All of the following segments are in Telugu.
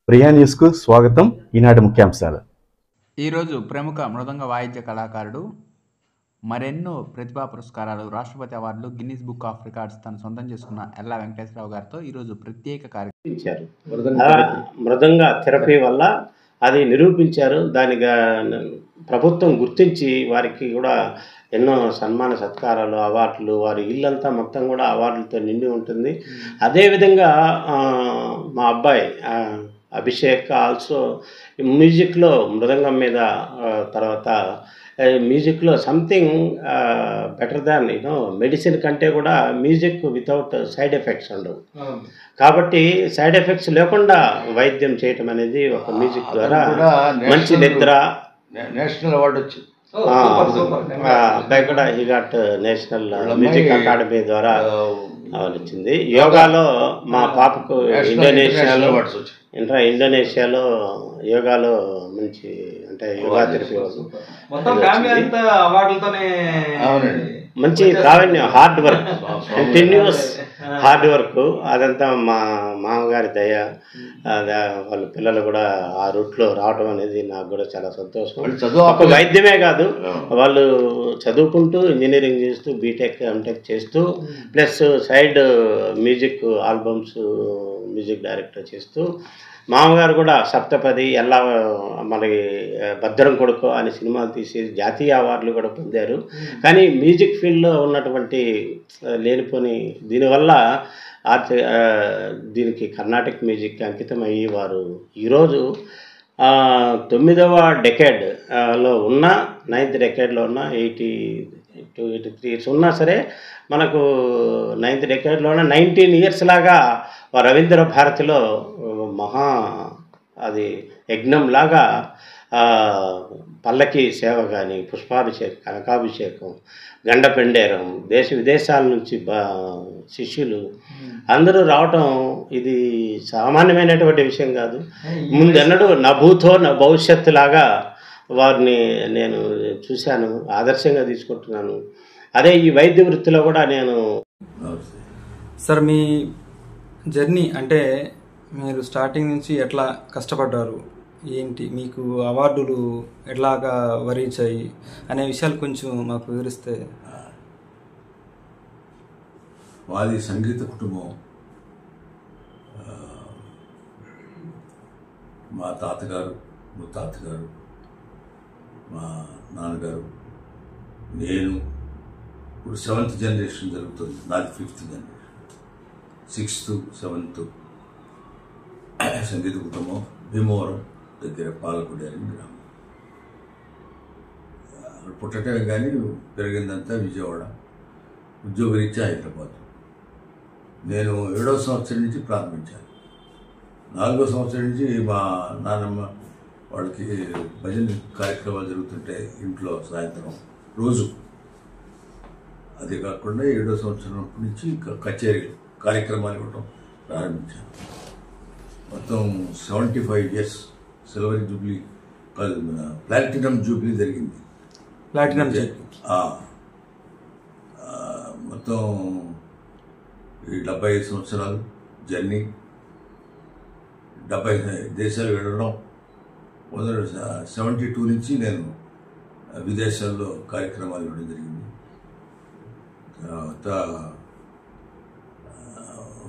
ప్రియా న్యూస్కు స్వాగతం. ఈనాటి ముఖ్యాంశాలు. ఈరోజు ప్రముఖ మృదంగ వాయిద్య కళాకారుడు, మరెన్నో ప్రతిభా పురస్కారాలు, రాష్ట్రపతి అవార్డులు, గిన్నిస్ బుక్ ఆఫ్ రికార్డ్స్ తను సొంతం చేసుకున్న ఎల్లా వెంకటేశ్వరరావు గారితో ఈరోజు ప్రత్యేక కార్యక్రమం. మృదంగ థెరపీ వల్ల అది నిరూపించారు. దానిగా ప్రభుత్వం గుర్తించి వారికి కూడా ఎన్నో సన్మాన సత్కారాలు, అవార్డులు, వారి ఇల్లంతా మొత్తం కూడా అవార్డులతో నిండి ఉంటుంది. అదేవిధంగా మా అబ్బాయి అభిషేక్ ఆల్సో మ్యూజిక్లో మృదంగం మీద, తర్వాత మ్యూజిక్లో సంథింగ్ బెటర్ దాన్ మెడిసిన్ కంటే కూడా మ్యూజిక్ వితౌట్ సైడ్ ఎఫెక్ట్స్ ఉండవు. కాబట్టి సైడ్ ఎఫెక్ట్స్ లేకుండా వైద్యం చేయటం అనేది ఒక మ్యూజిక్ ద్వారా మంచి నిద్ర, నేషనల్ అవార్డు వచ్చింది. అబ్బాయి కూడా ఈ ఘాట్ నేషనల్ మ్యూజిక్ అకాడమీ ద్వారా వచ్చింది. యోగాలో మా పాపకు ఇండోనేషియాలో యోగాలో మంచి అంటే యోగా థెరపీ మంచి ప్రావీణ్యం, hard work, continuous hard work. అదంతా మా మామగారి దయ. వాళ్ళ పిల్లలు కూడా ఆ రూట్లో రావడం అనేది నాకు కూడా చాలా సంతోషం. ఒక వైద్యమే కాదు, వాళ్ళు చదువుకుంటూ ఇంజనీరింగ్ చేస్తూ బీటెక్ ఎంటెక్ చేస్తూ plus side music albums music director చేస్తూ, మామగారు కూడా సప్తపది ఎల్లా మనకి భద్రం కొడుకు అనే సినిమాలు తీసి జాతీయ అవార్డులు కూడా పొందారు. కానీ మ్యూజిక్ ఫీల్డ్లో ఉన్నటువంటి లేనిపోని దీనివల్ల దీనికి కర్ణాటక మ్యూజిక్ అంకితం అయ్యి వారు ఈరోజు 9వ డెకేడ్లో ఉన్న 9th డెకేడ్లో ఉన్న 83 ఇయర్స్ ఉన్నా సరే మనకు 9th డెకేడ్లో ఉన్న 19 ఇయర్స్ లాగా రవీంద్ర భారతిలో మహా అది యజ్ఞంలాగా పల్లకి సేవ కానీ, పుష్పాభిషేకం, కనకాభిషేకం, గండపెండేరం, దేశ విదేశాల నుంచి శిష్యులు అందరూ రావటం ఇది సామాన్యమైనటువంటి విషయం కాదు. ముందెన్నడూ నా భూతో నా భవిష్యత్తు లాగా వారిని నేను చూశాను, ఆదర్శంగా తీసుకుంటున్నాను. అదే ఈ వైద్య వృత్తిలో కూడా నేను. సార్, మీ జర్నీ అంటే మీరు స్టార్టింగ్ నుంచి ఎట్లా కష్టపడ్డారు, ఏంటి మీకు అవార్డులు ఎట్లాగా వరించాయి అనే విషయాలు కొంచెం మాకు వివరిస్తే. మాది సంగీత కుటుంబం. మా తాతగారు, ముత్తాతగారు, మా నాన్నగారు, నేను, ఇప్పుడు 7th జనరేషన్ జరుగుతుంది. నాది 5th జనరేషన్, 6th 7th సంగీత కుటుంబం. భీమవరం దగ్గర పాలకుడి అని గ్రామం. పుట్టటమే కానీ పెరిగిందంతా విజయవాడ, ఉద్యోగరీత్యా హైదరాబాద్. నేను 7వ సంవత్సరం నుంచి ప్రారంభించాను. 4వ సంవత్సరం నుంచి మా నాన్నమ్మ వాళ్ళకి భజన కార్యక్రమాలు జరుగుతుంటే ఇంట్లో సాయంత్రం రోజు. అది కాకుండా 7వ సంవత్సరం నుంచి కచేరీ కార్యక్రమాలు ఇవ్వటం ప్రారంభించాను. మొత్తం 75 years silver Jubilee, platinum Jubilee జరిగింది. ప్లాటినం మొత్తం 75 సంవత్సరాలు జర్నీ, 70 దేశాలు వెళ్ళడం. 72 నుంచి నేను విదేశాల్లో కార్యక్రమాలు ఇవ్వడం జరిగింది. తర్వాత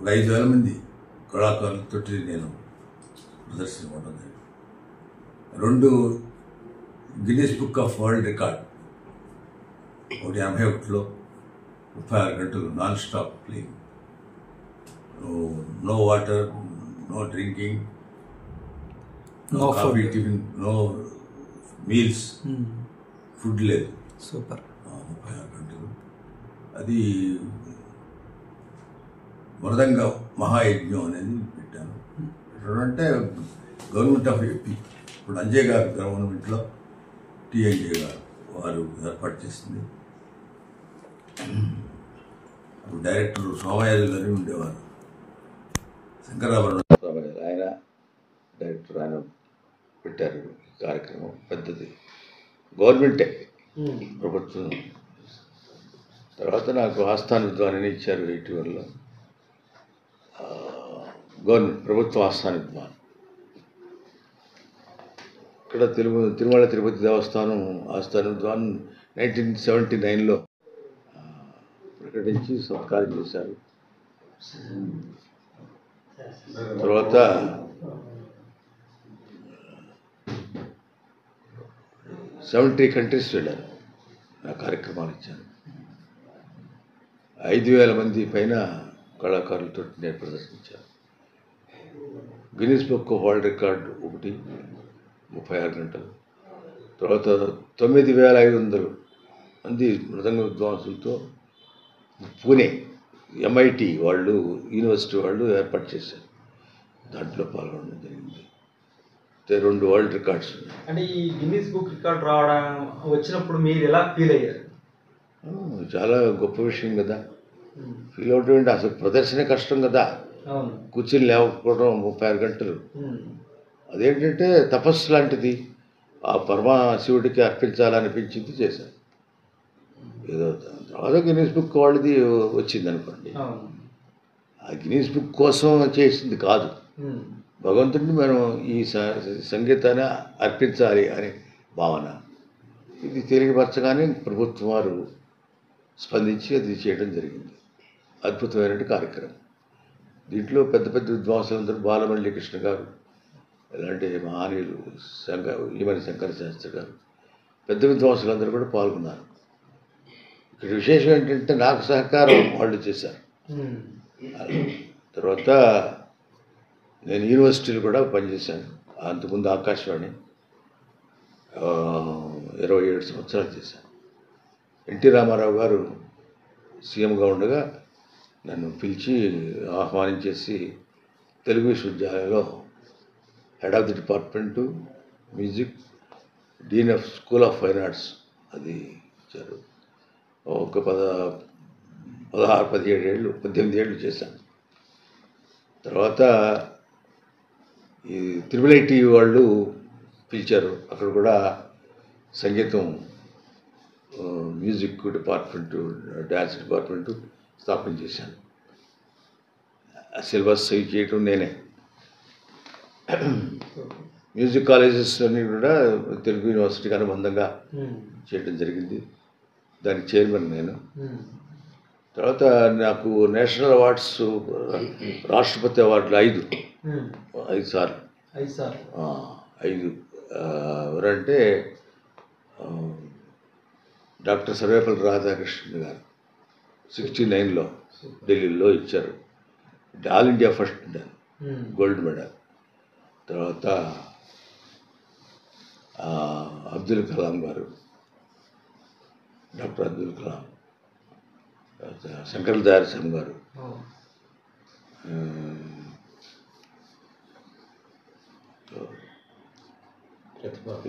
5,000 మంది కళాకారులతో నేను ప్రదర్శన ఇవ్వడం జరిగింది. 2 Guinness book of world record, 81లో 36 గంటలు non stop playing, no water, no drinking, no coffee, tiffin, no meals, food లేదు. సూపర్. 36 గంటలు. అది మృదంగ మహాయజ్ఞం అనేది పెట్టాను. అంటే గవర్నమెంట్ ఆఫ్ ఏపీ, ఇప్పుడు అంజయ్ గారు గవర్నమెంట్లో టీఎన్జే గారు వారు ఏర్పాటు చేసింది. అప్పుడు డైరెక్టర్ సోమయాజు గారు ఉండేవారు, శంకరాభరణ సోమయాజు, ఆయన డైరెక్టర్, ఆయన పెట్టారు కార్యక్రమం. పెద్దది గవర్నమెంటే, ప్రభుత్వం. తర్వాత నాకు ఆస్థాన విద్వాన్ని ఇచ్చారు 81లో. గవర్నమెంట్ ప్రభుత్వ ఆస్థాన విద్వాన్. ఇక్కడ తిరుమల తిరుపతి దేవస్థానం ఆస్థానం 1979లో ప్రకటించి సత్కారం చేశారు. తర్వాత 70 కంట్రీస్ వెళ్ళాను, నా కార్యక్రమాలు ఇచ్చాను. 5,000 మంది పైన కళాకారులతో నేను ప్రదర్శించాను. Guinness book of world record ఒకటి 36 గంటలు. తర్వాత 9,500 మంది మృదంగ విద్వాంసులతో పూణే MIT వాళ్ళు, యూనివర్సిటీ వాళ్ళు ఏర్పాటు చేశారు. దాంట్లో పాల్గొనడం జరిగింది. 2 వరల్డ్ రికార్డ్స్ ఉన్నాయి. అంటే ఈ గిన్నిస్ బుక్ రికార్డ్ రావడం వచ్చినప్పుడు మీరు ఎలా ఫీల్ అయ్యారు? చాలా గొప్ప విషయం కదా. ఫీల్ అవడం ఏంటి, అసలు ప్రదర్శన కష్టం కదా. అవును. కూర్చొని లేకపోవడం 36 గంటలు, అదేంటంటే తపస్సు లాంటిది. ఆ పరమశివుడికి అర్పించాలనిపించింది, చేశాను. ఏదో తర్వాత గిన్నీస్ బుక్ వాళ్ళది వచ్చింది అనుకోండి, ఆ గిన్నీస్ బుక్ కోసం చేసింది కాదు. భగవంతుడిని మనం ఈ సంగీతాన్ని అర్పించాలి అనే భావన. ఇది తెలియపరచగానే ప్రభుత్వం వారు స్పందించి అది చేయడం జరిగింది. అద్భుతమైన కార్యక్రమం. దీంట్లో పెద్ద పెద్ద విద్వాంసులందరూ, బాలమల్లి కృష్ణ గారు ఇలాంటి మహానీయులు, ఈమని శంకర శాస్త్రి గారు, పెద్ద విద్వాంసులందరూ కూడా పాల్గొన్నారు. ఇక్కడ విశేషం ఏంటంటే నాకు సహకారం వాళ్ళు చేశారు. తర్వాత నేను యూనివర్సిటీలు కూడా పనిచేశాను. అంతకుముందు ఆకాశవాణి 27 సంవత్సరాలు చేశాను. ఎన్టీ రామారావు గారు సీఎంగా ఉండగా నన్ను పిలిచి ఆహ్వానించేసి తెలుగు విశ్వవిద్యాలయంలో head of the department music, dean of school of fine arts అది ఇచ్చారు. ఒక 18 ఏళ్ళు చేశాను. తర్వాత ఈ IIIT వాళ్ళు పిలిచారు. అక్కడ కూడా సంగీతం, మ్యూజిక్ డిపార్ట్మెంటు, డ్యాన్స్ డిపార్ట్మెంటు స్థాపన చేశాను. సిలబస్ చేయటం నేనే. మ్యూజిక్ కాలేజెస్ అన్నీ కూడా తెలుగు యూనివర్సిటీకి అనుబంధంగా చేయడం జరిగింది. దానికి చైర్మన్ నేను. తర్వాత నాకు నేషనల్ అవార్డ్స్, రాష్ట్రపతి అవార్డులు 5 సార్లు. 5 ఎవరంటే డాక్టర్ సర్వేపల్లి రాధాకృష్ణన్ గారు 69లో ఢిల్లీలో ఇచ్చారు. All India first gold medal. తర్వాత అబ్దుల్ కలాం గారు, డాక్టర్ అబ్దుల్ కలాం, శంకర్ దయాళ్ గారు,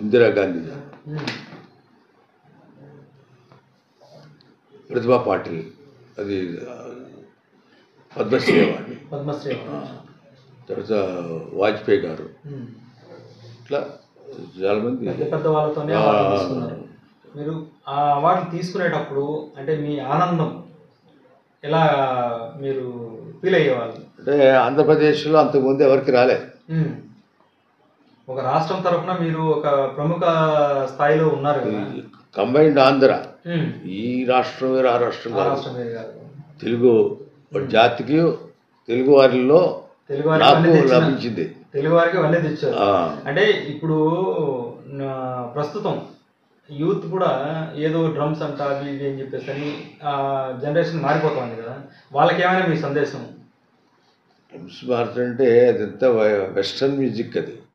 ఇందిరాగాంధీ గారు, ప్రతిభా పాటిల్, అది పద్మశ్రీ అవార్డు. తర్వాత వాజ్పేయి గారు, ఇట్లా చాలామంది పెద్ద వాళ్ళతోనే మీరు ఆ అవార్డు తీసుకునేటప్పుడు అంటే మీ ఆనందం ఎలా మీరు ఫీల్ అయ్యేవాళ్ళు? అంటే ఆంధ్రప్రదేశ్లో అంతకుముందు ఎవరికి రాలేదు. ఒక రాష్ట్రం తరఫున మీరు ఒక ప్రముఖ స్థాయిలో ఉన్నారు కదా. కంబైన్డ్ ఆంధ్ర, ఈ రాష్ట్రం వేరు ఆ రాష్ట్రం కాదు. తెలుగు జాతికి, తెలుగు వారిలో నాకు లభించింది. తెలుగు వారికి అవన్నీ తెచ్చారు. అంటే ఇప్పుడు ప్రస్తుతం యూత్ కూడా ఏదో డ్రమ్స్ అంట అవి ఇవి అని చెప్పేసి అని జనరేషన్ మారిపోతుంది కదా, వాళ్ళకి ఏమైనా మీ సందేశం? డ్రమ్స్ మారుతుంటే అదంతా వెస్ట్రన్ మ్యూజిక్. అది